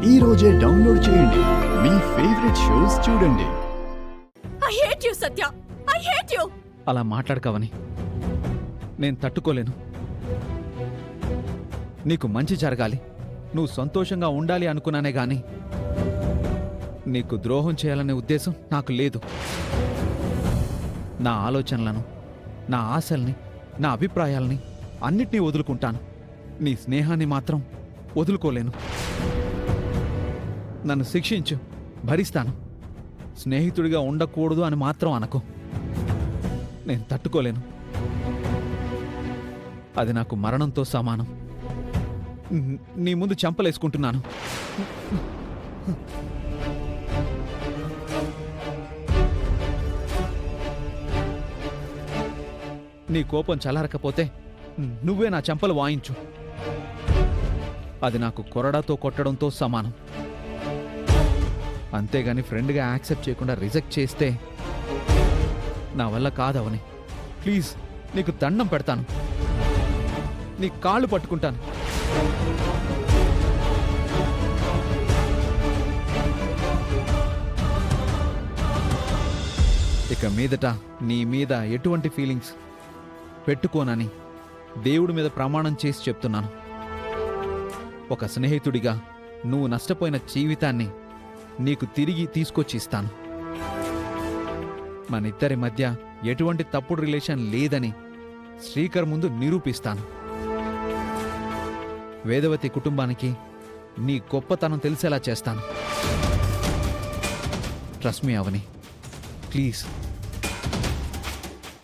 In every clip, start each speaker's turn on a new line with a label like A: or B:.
A: ఈ రోజే డౌన్లోడ్ చేయండి. మీ ఫేవరెట్ షోస్ చూడండి.
B: I hate you Satya, I hate you.
C: అలా మాట్లాడకవని, నేను తట్టుకోలేను. నీకు మంచి జరగాలి, నువ్వు సంతోషంగా ఉండాలి అనుకున్నానే గాని నీకు ద్రోహం చేయాలనే ఉద్దేశం నాకు లేదు. నా ఆలోచనలను, నా ఆశల్ని, నా అభిప్రాయాల్ని అన్నిటినీ వదులుకుంటాను. నీ స్నేహాన్ని మాత్రం వదులుకోలేను. నన్ను శిక్షించు, భరిస్తాను. స్నేహితుడిగా ఉండకూడదు అని మాత్రం అనకు. నేను తట్టుకోలేను. అది నాకు మరణంతో సమానం. నీ ముందు చెంపలేసుకుంటున్నాను. నీ కోపం చల్లారకపోతే నువ్వే నా చెంపలు వాయించు. అది నాకు కొరడాతో కొట్టడంతో సమానం. అంతేగాని ఫ్రెండ్గా యాక్సెప్ట్ చేయకుండా రిజెక్ట్ చేస్తే నా వల్ల కాదవని. ప్లీజ్, నీకు దండం పెడతాను. నీ కాళ్ళు పట్టుకుంటాను. ఇక మీదట నీ మీద ఎటువంటి ఫీలింగ్స్ పెట్టుకోనని దేవుడి మీద ప్రమాణం చేసి చెప్తున్నాను. ఒక స్నేహితుడిగా నువ్వు నష్టపోయిన జీవితాన్ని నీకు తిరిగి తీసుకొచ్చి ఇస్తాను. మన ఇద్దరి మధ్య ఎటువంటి తప్పుడు రిలేషన్ లేదని శ్రీకర్ ముందు నిరూపిస్తాను. వేదవతి కుటుంబానికి నీ గొప్పతనం తెలిసేలా చేస్తాను. Trust me Avani, please.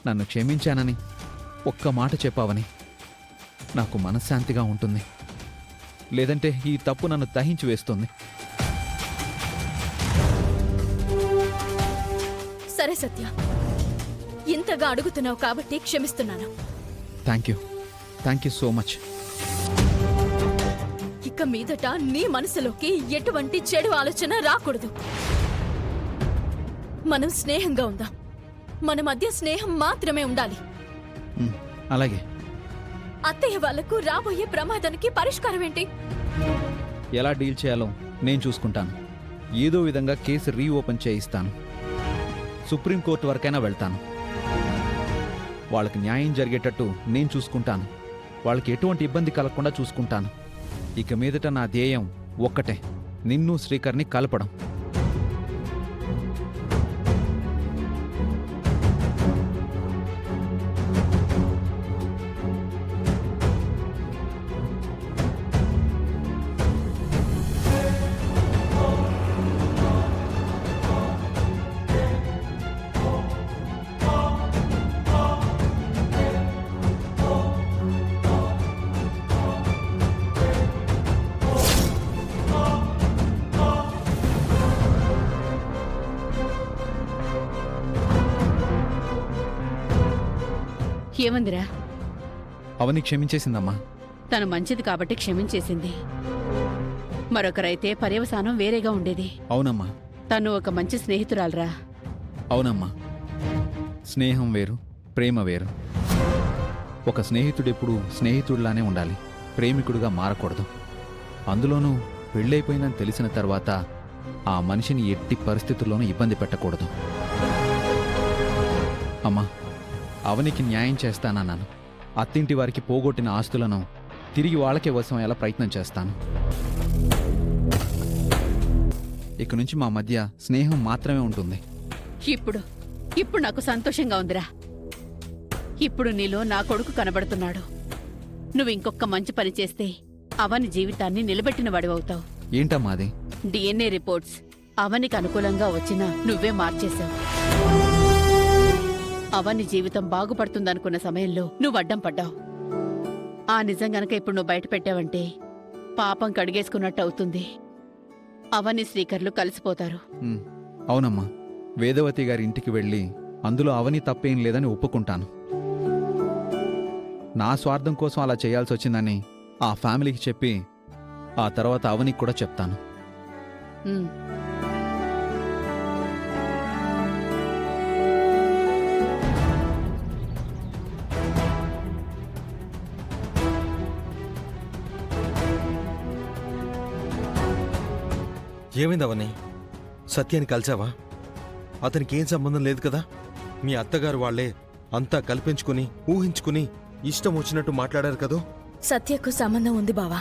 C: నన్ను క్షమించానని ఒక్క మాట చెప్పావని నాకు మనశ్శాంతిగా ఉంటుంది. లేదంటే ఈ తప్పు నన్ను దహించి వేస్తుంది.
B: సరే సత్య, ఇంతగా అడుగుతున్నావు కాబట్టి క్షమిస్తున్నాను.
C: Thank you so much.
B: ఇక మీదట నీ మనసులోకి ఎటువంటి చెడు ఆలోచన రాకూడదు. మనం స్నేహంగా ఉందాం. మన మధ్య స్నేహం మాత్రమే ఉండాలి.
C: అలాగే.
B: అత్తయ్య వాళ్లకు రాబోయే ప్రమాదానికి పరిష్కారం ఏంటి?
C: ఎలా డీల్ చేయాలో నేను చూసుకుంటాను. ఏదో విధంగా కేసు రీఓపెన్ చేయిస్తాను. సుప్రీంకోర్టు వరకైనా వెళ్తాను. వాళ్ళకి న్యాయం జరిగేటట్టు నేను చూసుకుంటాను. వాళ్ళకి ఎటువంటి ఇబ్బంది కలగకుండా చూసుకుంటాను. ఇక మీదట నా ధ్యేయం ఒక్కటే, నిన్ను శ్రీకర్ని కలపడం.
D: ఏమందిరా?
C: అవని క్షమించేసిందమ్మా.
D: తను మంచిది కాబట్టి క్షమించేసింది. మరొకరైతే పర్యవసానం వేరేగా ఉండేది.
C: అవునమ్మా.
D: తను ఒక మంచి స్నేహితురాలరా.
C: అవునమ్మా. స్నేహం వేరు, ప్రేమ వేరు. ఒక స్నేహితుడెప్పుడు స్నేహితుడిలానే ఉండాలి, ప్రేమికుడుగా మారకూడదు. అందులోనూ పెళ్ళైపోయిందని తెలిసిన తర్వాత ఆ మనిషిని ఎట్టి పరిస్థితుల్లోనూ ఇబ్బంది పెట్టకూడదు. అమ్మా, అవనికి న్యాయం చేస్తానన్నాను. అత్తింటి వారికి పోగొట్టిన ఆస్తులను తిరిగి వాళ్ళకే వశమయ్యేలా ప్రయత్నం చేస్తాను. ఇక నుంచి మా మధ్య స్నేహం మాత్రమే ఉంటుంది.
D: ఇప్పుడు నాకు సంతోషంగా ఉందిరా. ఇప్పుడు నీలో నా కొడుకు కనబడుతున్నాడు. నువ్వు ఇంకొక మంచి పని చేస్తే అవని జీవితాన్ని నిలబెట్టిన వాడివవుతావు.
C: ఏంటమ్మా అది?
D: DNA రిపోర్ట్స్ అవనికి అనుకూలంగా వచ్చినా నువ్వే మార్చేశావు. అవని జీవితం బాగుపడుతుందనుకున్న సమయంలో నువ్వు అడ్డం పడ్డావు. ఆ నిజం గనక ఇప్పుడు నువ్వు బయట పెట్టావంటే పాపం కడిగేసుకున్నట్టు అవుతుంది. అవని శ్రీకర్లు కలిసిపోతారు.
C: అవునమ్మా. వేదవతి గారి ఇంటికి వెళ్ళి అందులో అవని తప్పేం లేదని ఒప్పుకుంటాను. నా స్వార్థం కోసం అలా చేయాల్సి వచ్చిందని ఆ ఫ్యామిలీకి చెప్పి ఆ తర్వాత అవనికి కూడా చెప్తాను.
E: ఏమైందవని? సత్యాన్ని కలిసావా? అతనికి ఏం సంబంధం లేదు కదా. మీ అత్తగారు వాళ్లే అంతా కల్పించుకుని ఊహించుకుని ఇష్టం వచ్చినట్టు మాట్లాడారు కదూ.
B: సత్యకు సంబంధం ఉంది బావా.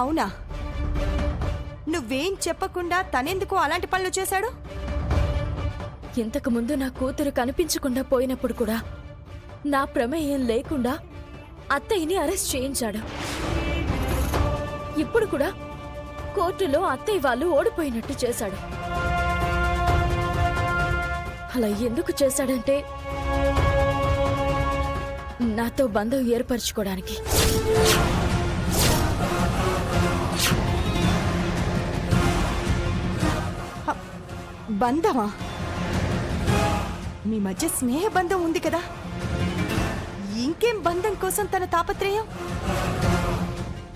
F: అవునా? నువ్వేం చెప్పకుండా తనెందుకు అలాంటి పనులు చేశాడు?
B: ఇంతకు ముందు నా కూతురు కనిపించకుండా పోయినప్పుడు కూడా నా ప్రమేయం లేకుండా అత్తయ్యని అరెస్ట్ చేయించాడు. ఇప్పుడు కూడా కోర్టులో అత్తయ్య వాళ్ళు ఓడిపోయినట్టు చేశాడు. అలా ఎందుకు చేశాడంటే నాతో బంధం ఏర్పరచుకోవడానికి.
F: బంధమా? మీ మధ్య స్నేహ బంధం ఉంది కదా, ఇంకేం బంధం కోసం తన తాపత్రయం?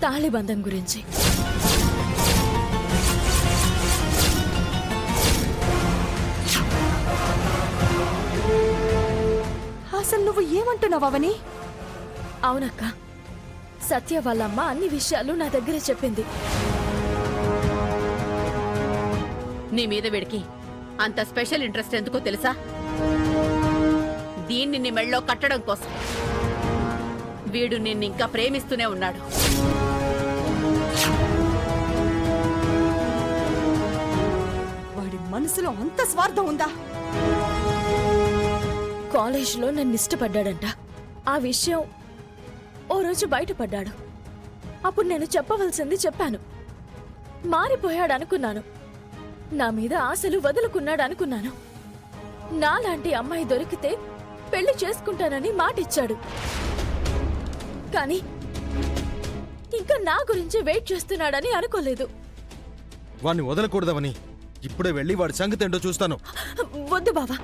B: తాళి బంధం గురించి.
F: అసలు నువ్వు ఏమంటున్నావు అవని?
B: అవునక్క, సత్య వాళ్ళమ్మ అన్ని విషయాలు నా దగ్గర చెప్పింది.
D: నీ మీద వీడికి అంత స్పెషల్ ఇంట్రెస్ట్ ఎందుకో తెలుసా? దీన్ని నీ మెళ్ళో కట్టడం కోసం. వీడు నిన్నింకా ప్రేమిస్తూనే ఉన్నాడు.
F: వాడి మనసులో అంత స్వార్థం ఉందా?
B: కాలేజీలో నన్ను ఇష్టపడ్డాడంట. ఆ విషయం ఓ రోజు బయటపడ్డాడు. అప్పుడు నేను చెప్పవలసింది చెప్పాను. మారిపోయాడు అనుకున్నాను. నా మీద ఆశలు వదులుకున్నాడు అనుకున్నాను. నాలాంటి అమ్మాయి దొరికితే పెళ్లి చేసుకుంటానని మాటిచ్చాడు. కానీ ఇంకా నా గురించి వెయిట్ చేస్తున్నాడని అనుకోలేదు.
E: వాణ్ణి వదలకూడదవని. ఇప్పుడే వెళ్ళి వాడి సంగతి ఏంటో చూస్తాను.
B: వద్దు బావా.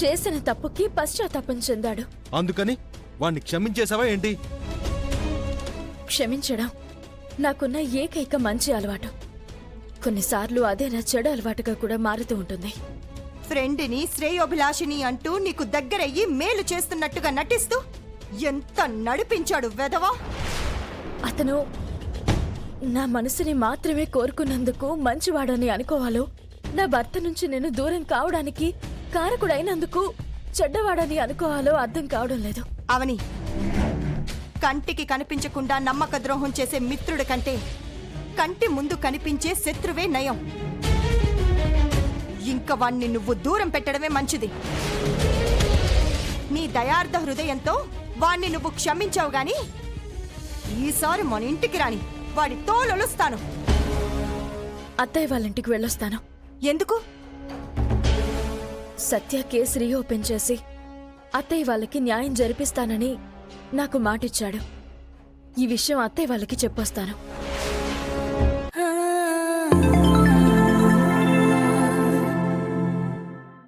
B: చేసిన తప్పుకి పశ్చాత్తాపం చెందాడు.
E: అందుకని వాణ్ణి క్షమించేశావా ఏంటి?
B: క్షమించడం నాకున్న ఏకైక మంచి అలవాటు. కొన్నిసార్లు అదే నా చెడు అలవాటుగా కూడా మారుతూ ఉంటుంది.
F: ఫ్రెండ్ని శ్రేయోభిలాషిని అంటూ నీకు దగ్గరయ్యి మేలు చేస్తున్నట్టుగా నటిస్తూ ఎంత నడిపించాడు వెధవా.
B: అతను నా మనసుని మాత్రమే కోరుకున్నందుకు మంచివాడని అనుకోవాలో, నా భర్త నుంచి నేను దూరం కావడానికి కారకుడైనందుకు చెడ్డవాడని అనుకోవాలో అర్థం కావడం లేదు.
F: అవని, కంటికి కనిపించకుండా నమ్మక ద్రోహం చేసే మిత్రుడి కంటే కంటి ముందు కనిపించే శత్రువే నయం. ఇంకా వాణ్ణి నువ్వు దూరం పెట్టడమే మంచిది. నీ దయార్థ హృదయంతో వాణ్ణి నువ్వు క్షమించావు గాని ఈసారి మన ఇంటికి రాని వాడి తోలొలుస్తాను.
B: అత్తయ్య వాళ్ళ ఇంటికి వెళ్ళొస్తాను.
F: ఎందుకు?
B: సత్య కేసు రీఓపెన్ చేసి అత్తయ్య వాళ్ళకి న్యాయం జరిపిస్తానని నాకు మాటిచ్చాడు. ఈ విషయం అత్తయ్య వాళ్ళకి చెప్పొస్తాను.